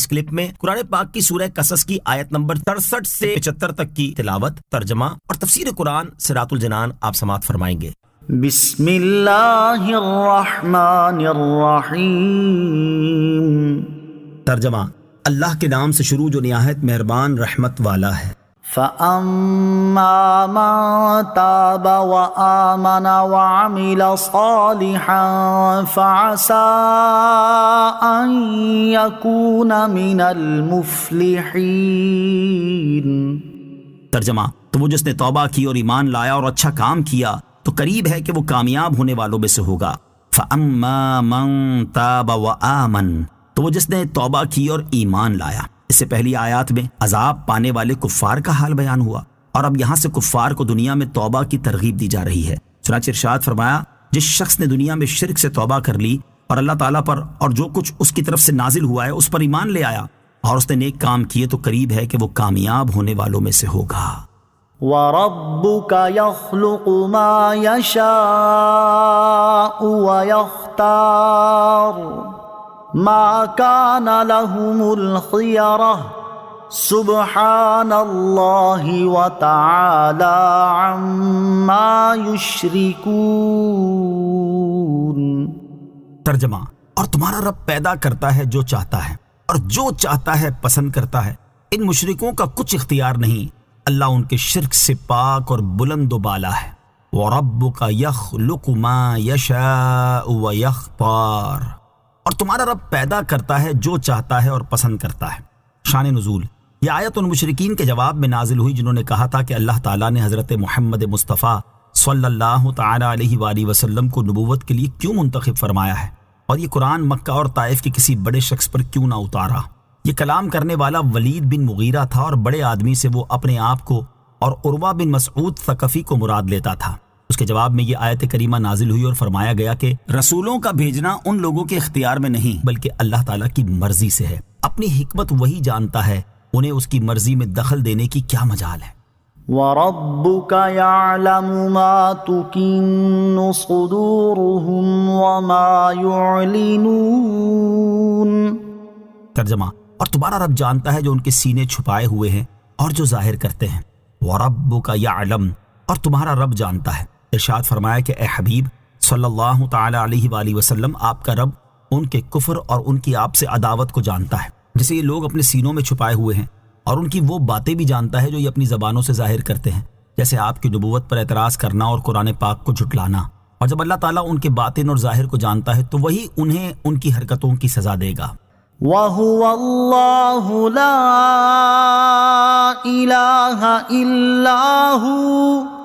اس clip میں قرآن پاک کی سورہ قصص کی آیت نمبر 63 سے 75 تک کی تلاوت، ترجمہ اور تفسیر قرآن صراط الجنان آپ سماعت فرمائیں گے۔ بسم اللہ الرحمن الرحیم۔ ترجمہ، اللہ کے نام سے شروع جو نہایت مہربان رحمت والا ہے۔ فَأَمَّا مَن تَابَ وَآمَنَ وَعَمِلَ صَالِحًا فَعَسَىٰ أَن يَكُونَ مِنَ الْمُفْلِحِينَ۔ ترجمہ، تو وہ جس نے توبہ کی اور ایمان لایا اور اچھا کام کیا تو قریب ہے کہ وہ کامیاب ہونے والوں میں سے ہوگا۔ فَأَمَّا مَن تَابَ وَآمَنَ، تو وہ جس نے توبہ کی اور ایمان لایا۔ اس سے پہلی آیات میں عذاب پانے والے کفار کا حال بیان ہوا، اور اب یہاں سے کفار کو دنیا میں توبہ کی ترغیب دی جا رہی ہے۔ چنانچہ ارشاد فرمایا، جس شخص نے دنیا میں شرک سے توبہ کر لی اور اللہ تعالیٰ پر اور جو کچھ اس کی طرف سے نازل ہوا ہے اس پر ایمان لے آیا اور اس نے نیک کام کیے تو قریب ہے کہ وہ کامیاب ہونے والوں میں سے ہوگا۔ وَرَبُّكَ يَخْلُقُ مَا يَشَاءُ وَيَخْتَارُ مَا كَانَ لَهُمُ الْخِيَرَةُ سُبْحَانَ اللَّهِ وَتَعَالَى عَمَّا يُشْرِكُونَ۔ ترجمہ، اور تمہارا رب پیدا کرتا ہے جو چاہتا ہے اور جو چاہتا ہے پسند کرتا ہے، ان مشرکوں کا کچھ اختیار نہیں، اللہ ان کے شرک سے پاک اور بلند و بالا ہے۔ وَرَبُّكَ يَخْلُقُ مَا يَشَاءُ وَيَخْتَارُ، اور تمہارا رب پیدا کرتا ہے جو چاہتا ہے اور پسند کرتا ہے۔ شان نزول، یہ آیت ان مشرکین کے جواب میں نازل ہوئی جنہوں نے کہا تھا کہ اللہ تعالیٰ نے حضرت محمد مصطفیٰ صلی اللہ تعالیٰ علیہ وآلہ وسلم کو نبوت کے لیے کیوں منتخب فرمایا ہے، اور یہ قرآن مکہ اور طائف کے کسی بڑے شخص پر کیوں نہ اتارا۔ یہ کلام کرنے والا ولید بن مغیرہ تھا، اور بڑے آدمی سے وہ اپنے آپ کو اور عروہ بن مسعود ثقفی کو مراد لیتا تھا۔ اس کے جواب میں یہ آیت کریمہ نازل ہوئی اور فرمایا گیا کہ رسولوں کا بھیجنا ان لوگوں کے اختیار میں نہیں بلکہ اللہ تعالیٰ کی مرضی سے ہے، اپنی حکمت وہی جانتا ہے، انہیں اس کی مرضی میں دخل دینے کی کیا مجال ہے۔ وَرَبُّكَ يَعْلَمُ مَا تُكِنُّ صُدُورُهُمْ وَمَا يُعْلِنُونَ۔ ترجمہ، اور تمہارا رب جانتا ہے جو ان کے سینے چھپائے ہوئے ہیں اور جو ظاہر کرتے ہیں۔ وَرَبُّكَ يَعْلَمُ، اور تمہارا رب جانتا ہے۔ ارشاد فرمایا کہ اے حبیب صلی اللہ تعالی علیہ وآلہ وسلم، آپ کا رب ان کے کفر اور ان کی آپ سے عداوت کو جانتا ہے جسے یہ لوگ اپنے سینوں میں چھپائے ہوئے ہیں، اور ان کی وہ باتیں بھی جانتا ہے جو یہ اپنی زبانوں سے ظاہر کرتے ہیں، جیسے آپ کی نبوت پر اعتراض کرنا اور قرآن پاک کو جھٹلانا۔ اور جب اللہ تعالیٰ ان کے باطن اور ظاہر کو جانتا ہے تو وہی انہیں ان کی حرکتوں کی سزا دے گا۔ وَهُوَ اللَّهُ لَا إِلَٰهَ إِلَّا هُوَ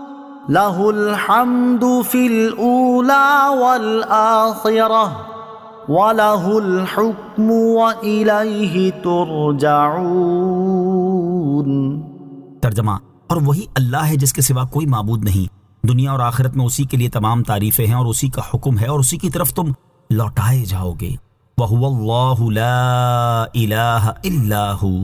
لَهُ الْحَمْدُ فِي الْأُولَى وَالْآخِرَةِ وَلَهُ الْحُكْمُ وَإِلَيْهِ تُرْجَعُونَ۔ ترجمہ، اور وہی اللہ ہے جس کے سوا کوئی معبود نہیں، دنیا اور آخرت میں اسی کے لیے تمام تعریفیں ہیں اور اسی کا حکم ہے اور اسی کی طرف تم لوٹائے جاؤ گے۔ وَهُوَ اللَّهُ لَا إِلَٰهَ إِلَّا هُوَ،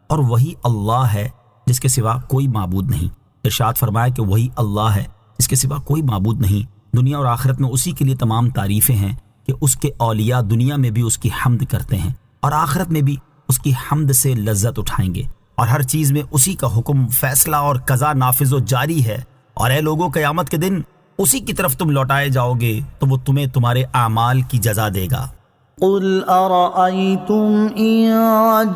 اور وہی اللہ ہے جس کے سوا کوئی معبود نہیں۔ ارشاد فرمایا کہ وہی اللہ ہے جس کے سوا کوئی معبود نہیں، دنیا اور آخرت میں اسی کے لیے تمام تعریفیں ہیں کہ اس کے اولیاء دنیا میں بھی اس کی حمد کرتے ہیں اور آخرت میں بھی اس کی حمد سے لذت اٹھائیں گے، اور ہر چیز میں اسی کا حکم، فیصلہ اور قضا نافذ و جاری ہے۔ اور اے لوگوں، قیامت کے دن اسی کی طرف تم لوٹائے جاؤ گے تو وہ تمہیں تمہارے اعمال کی جزا دے گا۔ قُلْ أَرَأَيْتُمْ إِن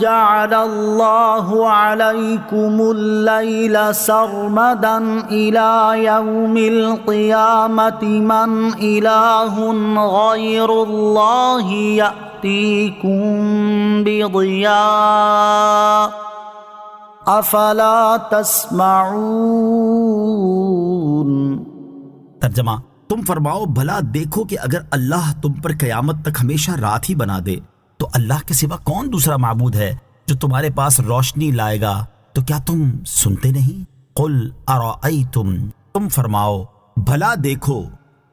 جَعَلَ اللَّهُ عَلَيْكُمُ اللَّيْلَ سَرْمَدًا إِلَى يَوْمِ الْقِيَامَةِ مَنْ إِلَٰهٌ غَيْرُ اللَّهِ يَأْتِيكُمْ بِضِيَاءٍ أَفَلَا تَسْمَعُونَ۔ ترجمہ، تم فرماؤ بھلا دیکھو کہ اگر اللہ تم پر قیامت تک ہمیشہ رات ہی بنا دے تو اللہ کے سوا کون دوسرا معبود ہے جو تمہارے پاس روشنی لائے گا، تو کیا تم سنتے نہیں؟ قل ارائیتم، تم فرماؤ بھلا دیکھو۔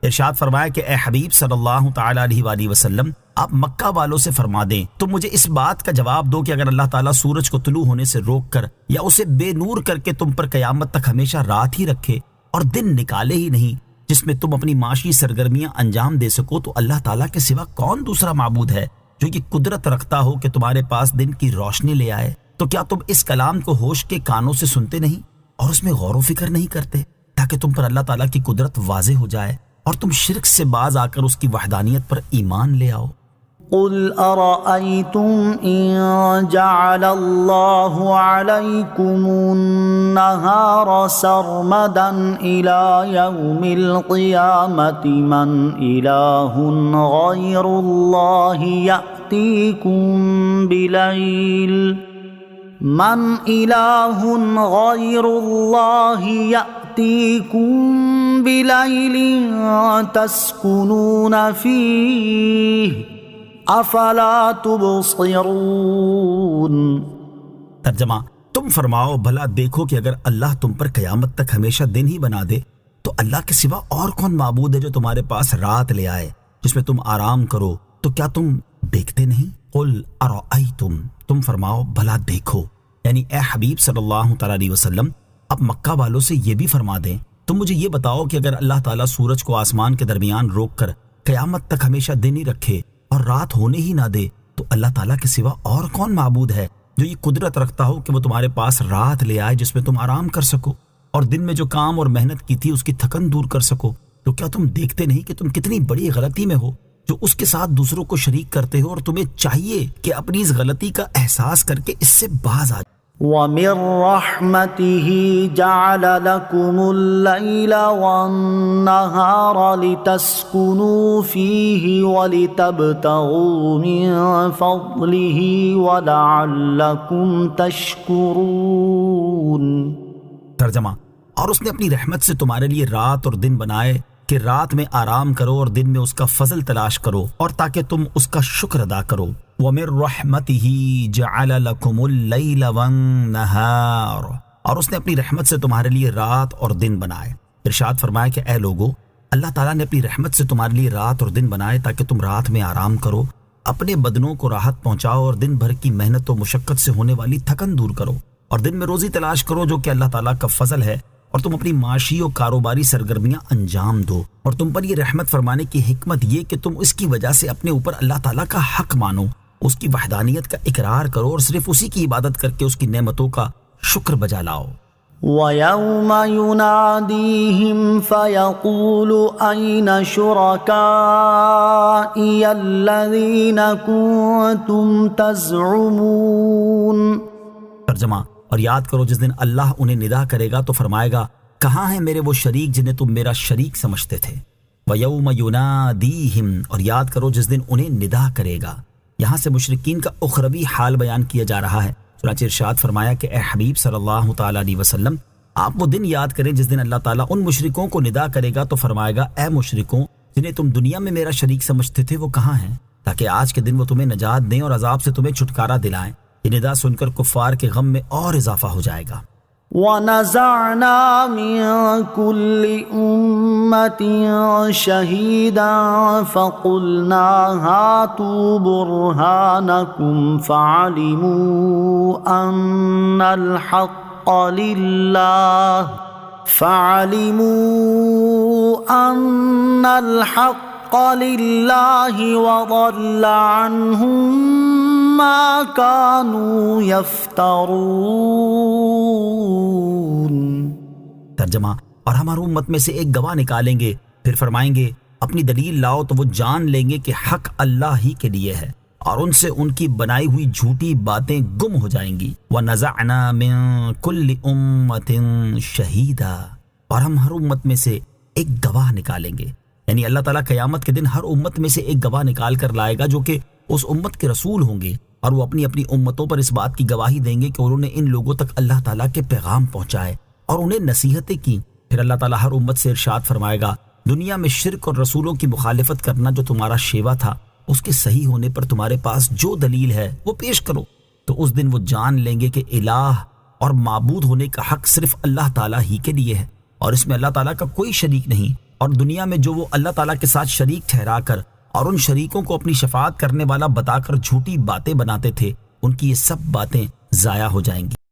ارشاد فرمایا کہ اے حبیب صلی اللہ تعالی علیہ وآلہ وسلم، آپ مکہ والوں سے فرما دیں تم مجھے اس بات کا جواب دو کہ اگر اللہ تعالیٰ سورج کو طلوع ہونے سے روک کر یا اسے بے نور کر کے تم پر قیامت تک ہمیشہ رات ہی رکھے اور دن نکالے ہی نہیں جس میں تم اپنی معاشی سرگرمیاں انجام دے سکو، تو اللہ تعالیٰ کے سوا کون دوسرا معبود ہے جو یہ قدرت رکھتا ہو کہ تمہارے پاس دن کی روشنی لے آئے، تو کیا تم اس کلام کو ہوش کے کانوں سے سنتے نہیں اور اس میں غور و فکر نہیں کرتے تاکہ تم پر اللہ تعالیٰ کی قدرت واضح ہو جائے اور تم شرک سے باز آ کر اس کی وحدانیت پر ایمان لے آؤ؟ قل أرأيتم إن جعل الله عليكم النهار سرمدا إلى يوم القيامة من إله غير الله يأتيكم بليل تسكنون فيه افلا تبصرون۔ ترجمہ: تم فرماؤ بھلا دیکھو کہ اگر اللہ تم پر قیامت تک ہمیشہ دن ہی بنا دے تو اللہ کے سوا اور کون معبود ہے جو تمہارے پاس رات لے آئے جس میں تم آرام کرو، تو کیا تم دیکھتے نہیں؟ قل ارأیتم، تم فرماؤ بھلا دیکھو، یعنی اے حبیب صلی اللہ تعالیٰ علیہ وسلم اب مکہ والوں سے یہ بھی فرما دیں، تم مجھے یہ بتاؤ کہ اگر اللہ تعالیٰ سورج کو آسمان کے درمیان روک کر قیامت تک ہمیشہ دن ہی رکھے اور رات ہونے ہی نہ دے تو اللہ تعالیٰ کے سوا اور کون معبود ہے جو یہ قدرت رکھتا ہو کہ وہ تمہارے پاس رات لے آئے جس میں تم آرام کر سکو اور دن میں جو کام اور محنت کی تھی اس کی تھکن دور کر سکو؟ تو کیا تم دیکھتے نہیں کہ تم کتنی بڑی غلطی میں ہو جو اس کے ساتھ دوسروں کو شریک کرتے ہو، اور تمہیں چاہیے کہ اپنی اس غلطی کا احساس کر کے اس سے باز آ جاؤ۔ وَمِن رَحْمَتِهِ جَعَلَ لَكُمُ اللَّيْلَ وَالنَّهَارَ لِتَسْكُنُوا فِيهِ وَلِتَبْتَغُوا مِن فَضْلِهِ وَلَعَلَّكُمْ تَشْكُرُونَ۔ ترجمہ: اور اس نے اپنی رحمت سے تمہارے لیے رات اور دن بنائے کہ رات میں آرام کرو اور دن میں اس کا فضل تلاش کرو، اور تاکہ تم اس کا شکر ادا کرو۔ وَمِن رَحْمَتِهِ جَعَلَ لَكُمُ اللَّيْلَ وَالنَّهَارَ، اور اس نے اپنی رحمت سے تمہارے لیے رات اور دن بنائے۔ ارشاد فرمایا کہ اے لوگو، اللہ تعالیٰ نے اپنی رحمت سے تمہارے لیے رات اور دن بنائے تاکہ تم رات میں آرام کرو، اپنے بدنوں کو راحت پہنچاؤ اور دن بھر کی محنت و مشقت سے ہونے والی تھکن دور کرو، اور دن میں روزی تلاش کرو جو کہ اللہ تعالیٰ کا فضل ہے، اور تم اپنی معاشی و کاروباری سرگرمیاں انجام دو، اور تم پر یہ رحمت فرمانے کی حکمت یہ کہ تم اس کی وجہ سے اپنے اوپر اللہ تعالیٰ کا حق مانو، اس کی وحدانیت کا اقرار کرو اور صرف اسی کی عبادت کر کے اس کی نعمتوں کا شکر بجا لاؤ۔ وَيَوْمَ يُنَادِيهِمْ فَيَقُولُ أَيْنَ شُرَكَائِيَ الَّذِينَ كُنتُمْ تَزْعُمُونَ۔ ترجمہ: اور یاد کرو جس دن اللہ انہیں ندا کرے گا تو فرمائے گا، کہاں ہیں میرے وہ شریک جنہیں تم میرا شریک سمجھتے تھے؟ وَيَوْمَ يُنَادِيهِمْ، اور یاد کرو جس دن انہیں ندا کرے گا۔ یہاں سے مشرکین کا اخروی حال بیان کیا جا رہا ہے۔ چنانچہ ارشاد فرمایا کہ اے حبیب صلی اللہ تعالیٰ علیہ وسلم آپ وہ دن یاد کریں جس دن اللہ تعالیٰ ان مشرکوں کو ندا کرے گا تو فرمائے گا، اے مشرکوں جنہیں تم دنیا میں میرا شریک سمجھتے تھے وہ کہاں ہیں، تاکہ آج کے دن وہ تمہیں نجات دیں اور عذاب سے تمہیں چھٹکارا دلائیں۔ یہ ندا سن کر کفار کے غم میں اور اضافہ ہو جائے گا۔ وَنَزَعْنَا مِن كُلِّ أُمَّةٍ شَهِيدًا فَقُلْنَا هَاتُوا بُرْهَانَكُمْ فَعَلِمُوا أَنَّ الْحَقَّ لِلَّهِ وَضَلَّ عَنْهُمْ مَا كَانُوا يَفْتَرُونَ۔ ترجمہ: اور ہم ہر امت میں سے ایک گواہ نکالیں گے، پھر فرمائیں گے اپنی دلیل لاؤ، تو وہ جان لیں گے کہ حق اللہ ہی کے لیے ہے، اور ان سے ان کی بنائی ہوئی جھوٹی باتیں گم ہو جائیں گی۔ وَنَزَعْنَا مِن كُلِّ أُمَّةٍ شَهِيدًا، اور ہم ہر امت میں سے ایک گواہ نکالیں گے، یعنی اللہ تعالیٰ قیامت کے دن ہر امت میں سے ایک گواہ نکال کر لائے گا جو کہ اس امت کے رسول ہوں گے، اور وہ اپنی اپنی امتوں پر اس بات کی گواہی دیں گے کہ انہوں نے ان لوگوں تک اللہ تعالیٰ کے پیغام پہنچائے اور انہیں نصیحتیں کی۔ پھر اللہ تعالیٰ ہر امت سے ارشاد فرمائے گا، دنیا میں شرک اور رسولوں کی مخالفت کرنا جو تمہارا شیوا تھا، اس کے صحیح ہونے پر تمہارے پاس جو دلیل ہے وہ پیش کرو، تو اس دن وہ جان لیں گے کہ الہ اور معبود ہونے کا حق صرف اللہ تعالیٰ ہی کے لیے ہے، اور اس میں اللہ تعالیٰ کا کوئی شریک نہیں، اور دنیا میں جو وہ اللہ تعالیٰ کے ساتھ شریک ٹھہرا کر اور ان شریکوں کو اپنی شفاعت کرنے والا بتا کر جھوٹی باتیں بناتے تھے، ان کی یہ سب باتیں ضائع ہو جائیں گی۔